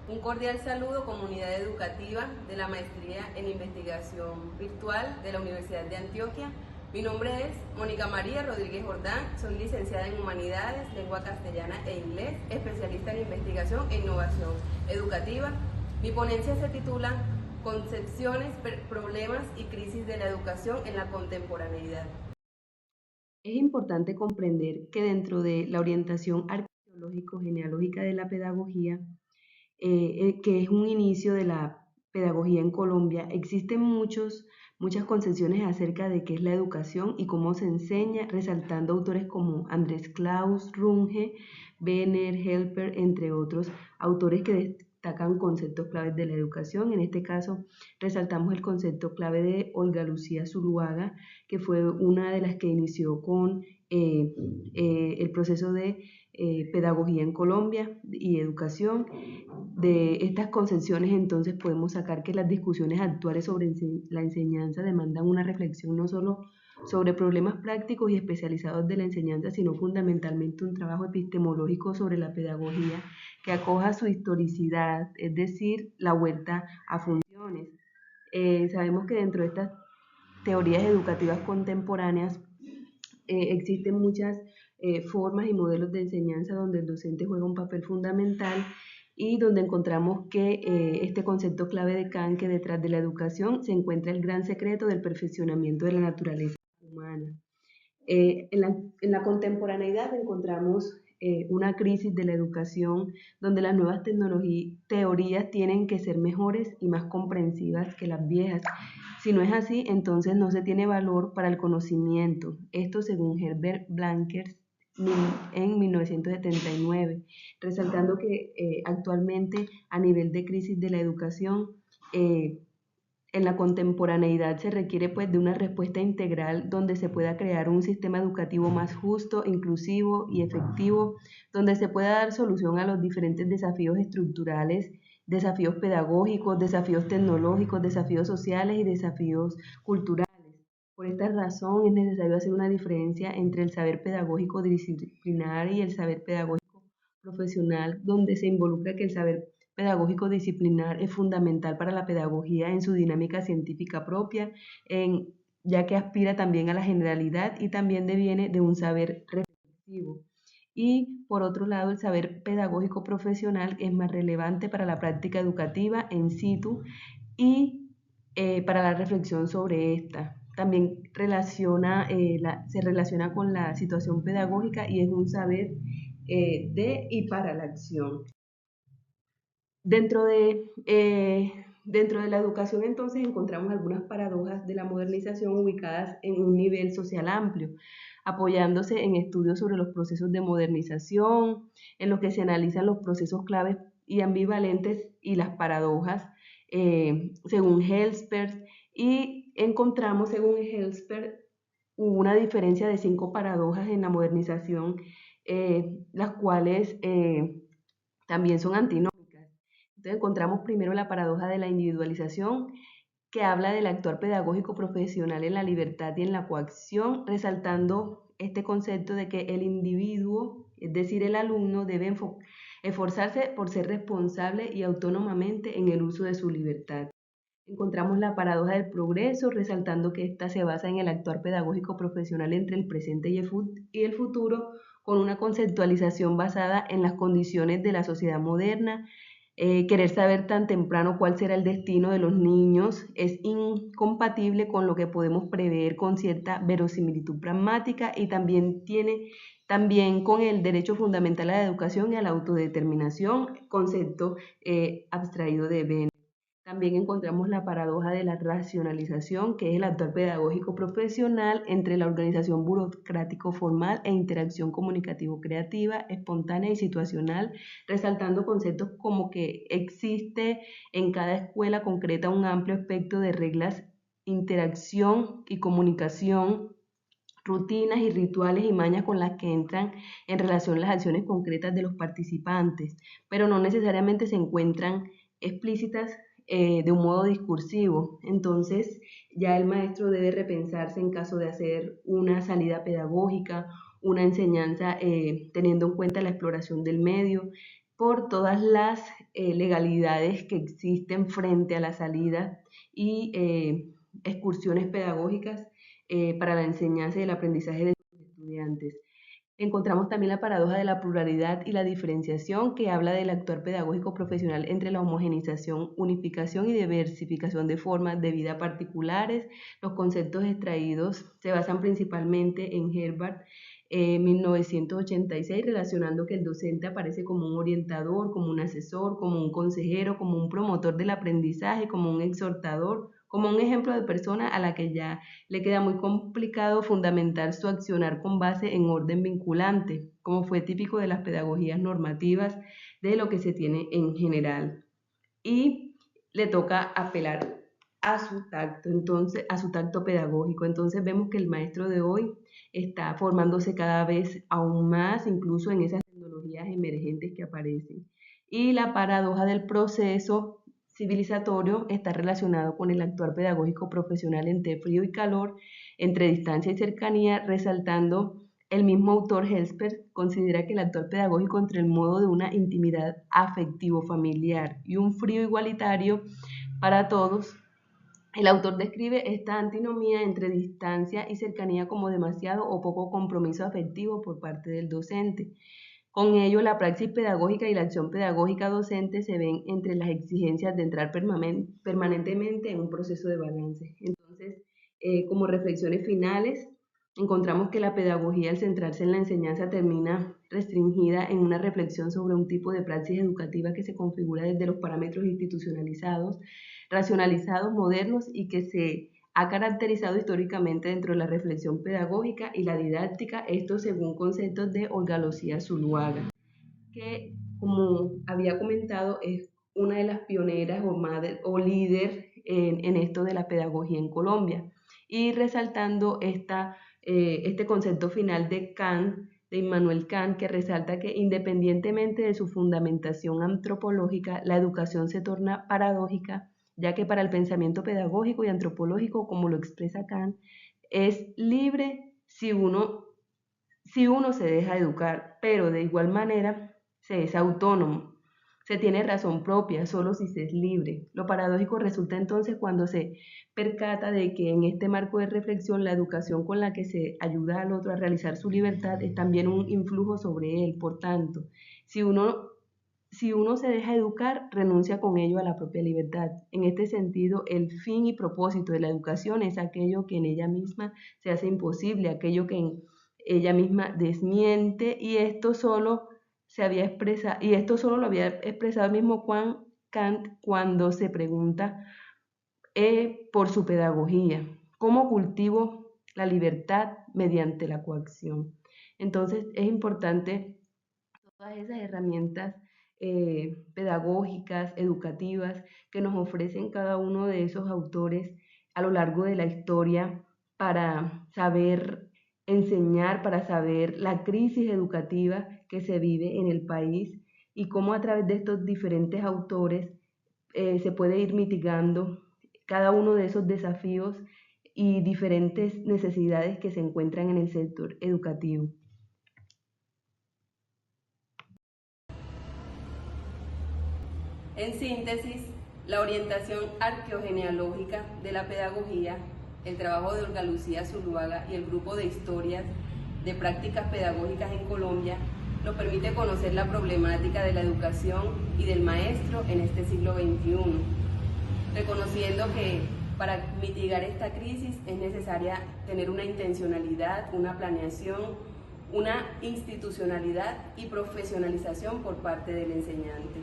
Un cordial saludo, comunidad educativa de la Maestría en Investigación Virtual de la Universidad de Antioquia. Mi nombre es Mónica María Rodríguez Jordán, soy licenciada en Humanidades, Lengua Castellana e Inglés, especialista en Investigación e Innovación Educativa. Mi ponencia se titula Concepciones, Problemas y Crisis de la Educación en la Contemporaneidad. Es importante comprender que dentro de la orientación arqueológico-genealógica de la pedagogía, que es un inicio de la pedagogía en Colombia, existen muchas concepciones acerca de qué es la educación y cómo se enseña, resaltando autores como Andrés Klaus, Runge, Benner, Helper, entre otros autores que destacan conceptos claves de la educación. En este caso, resaltamos el concepto clave de Olga Lucía Zuluaga, que fue una de las que inició con el proceso de pedagogía en Colombia y educación. De estas concepciones entonces podemos sacar que las discusiones actuales sobre la enseñanza demandan una reflexión no solo sobre problemas prácticos y especializados de la enseñanza, sino fundamentalmente un trabajo epistemológico sobre la pedagogía que acoja su historicidad, es decir, la vuelta a funciones. Sabemos que dentro de estas teorías educativas contemporáneas existen muchas formas y modelos de enseñanza donde el docente juega un papel fundamental y donde encontramos que este concepto clave de Kant, que detrás de la educación se encuentra el gran secreto del perfeccionamiento de la naturaleza humana. En la contemporaneidad encontramos una crisis de la educación donde las nuevas teorías tienen que ser mejores y más comprensivas que las viejas. Si no es así, entonces no se tiene valor para el conocimiento. Esto según Herbert Blankers en 1979, resaltando que actualmente a nivel de crisis de la educación, en la contemporaneidad se requiere pues de una respuesta integral donde se pueda crear un sistema educativo más justo, inclusivo y efectivo, donde se pueda dar solución a los diferentes desafíos estructurales, desafíos pedagógicos, desafíos tecnológicos, desafíos sociales y desafíos culturales. Por esta razón es necesario hacer una diferencia entre el saber pedagógico disciplinar y el saber pedagógico profesional, donde se involucra que el saber pedagógico disciplinar es fundamental para la pedagogía en su dinámica científica propia, ya que aspira también a la generalidad y también deviene de un saber reflexivo. Y por otro lado, el saber pedagógico profesional es más relevante para la práctica educativa en situ y para la reflexión sobre esta. También se relaciona con la situación pedagógica y es un saber de y para la acción. Dentro de la educación entonces encontramos algunas paradojas de la modernización ubicadas en un nivel social amplio, apoyándose en estudios sobre los procesos de modernización, en los que se analizan los procesos claves y ambivalentes y las paradojas, según Helspert, y encontramos según Helspert una diferencia de 5 paradojas en la modernización, las cuales también son antinómicas. Entonces encontramos primero la paradoja de la individualización, que habla del actuar pedagógico profesional en la libertad y en la coacción, resaltando este concepto de que el individuo, es decir, el alumno, debe esforzarse por ser responsable y autónomamente en el uso de su libertad. Encontramos la paradoja del progreso, resaltando que ésta se basa en el actuar pedagógico profesional entre el presente y el futuro, con una conceptualización basada en las condiciones de la sociedad moderna. Querer saber tan temprano cuál será el destino de los niños es incompatible con lo que podemos prever con cierta verosimilitud pragmática y también con el derecho fundamental a la educación y a la autodeterminación, concepto abstraído de Ben. También encontramos la paradoja de la racionalización, que es el actuar pedagógico profesional entre la organización burocrático-formal e interacción comunicativo-creativa, espontánea y situacional, resaltando conceptos como que existe en cada escuela concreta un amplio espectro de reglas, interacción y comunicación, rutinas y rituales y mañas con las que entran en relación las acciones concretas de los participantes, pero no necesariamente se encuentran explícitas de un modo discursivo. Entonces, ya el maestro debe repensarse en caso de hacer una salida pedagógica, una enseñanza teniendo en cuenta la exploración del medio, por todas las legalidades que existen frente a la salida y excursiones pedagógicas para la enseñanza y el aprendizaje de los estudiantes. Encontramos también la paradoja de la pluralidad y la diferenciación, que habla del actuar pedagógico profesional entre la homogeneización, unificación y diversificación de formas de vida particulares. Los conceptos extraídos se basan principalmente en Herbart 1986, relacionando que el docente aparece como un orientador, como un asesor, como un consejero, como un promotor del aprendizaje, como un exhortador, como un ejemplo de persona a la que ya le queda muy complicado fundamentar su accionar con base en orden vinculante, como fue típico de las pedagogías normativas de lo que se tiene en general. Y le toca apelar a su tacto, entonces, a su tacto pedagógico. Entonces vemos que el maestro de hoy está formándose cada vez aún más, incluso en esas tecnologías emergentes que aparecen. Y la paradoja del proceso civilizatorio está relacionado con el actuar pedagógico profesional entre frío y calor, entre distancia y cercanía, resaltando el mismo autor Helspert considera que el actuar pedagógico entre el modo de una intimidad afectivo-familiar y un frío igualitario para todos. El autor describe esta antinomía entre distancia y cercanía como demasiado o poco compromiso afectivo por parte del docente. Con ello, la praxis pedagógica y la acción pedagógica docente se ven entre las exigencias de entrar permanentemente en un proceso de balance. Entonces, como reflexiones finales, encontramos que la pedagogía, al centrarse en la enseñanza, termina restringida en una reflexión sobre un tipo de praxis educativa que se configura desde los parámetros institucionalizados, racionalizados, modernos y que se ha caracterizado históricamente dentro de la reflexión pedagógica y la didáctica, esto según conceptos de Olga Lucía Zuluaga, que, como había comentado, es una de las pioneras o líder en esto de la pedagogía en Colombia, y resaltando este concepto final de Kant, de Immanuel Kant, que resalta que independientemente de su fundamentación antropológica, la educación se torna paradójica, ya que para el pensamiento pedagógico y antropológico, como lo expresa Kant, es libre si uno se deja educar, pero de igual manera se es autónomo. Se tiene razón propia solo si se es libre. Lo paradójico resulta entonces cuando se percata de que en este marco de reflexión la educación con la que se ayuda al otro a realizar su libertad es también un influjo sobre él. Por tanto, si uno se deja educar, renuncia con ello a la propia libertad. En este sentido, el fin y propósito de la educación es aquello que en ella misma se hace imposible, aquello que en ella misma desmiente, y esto solo lo había expresado el mismo Kant cuando se pregunta por su pedagogía: ¿cómo cultivo la libertad mediante la coacción? Entonces es importante todas esas herramientas pedagógicas, educativas, que nos ofrecen cada uno de esos autores a lo largo de la historia para saber enseñar, para saber la crisis educativa que se vive en el país y cómo a través de estos diferentes autores se puede ir mitigando cada uno de esos desafíos y diferentes necesidades que se encuentran en el sector educativo. En síntesis, la orientación arqueogenealógica de la pedagogía, el trabajo de Olga Lucía Zuluaga y el grupo de historias de prácticas pedagógicas en Colombia nos permite conocer la problemática de la educación y del maestro en este siglo XXI, reconociendo que para mitigar esta crisis es necesaria tener una intencionalidad, una planeación, una institucionalidad y profesionalización por parte del enseñante.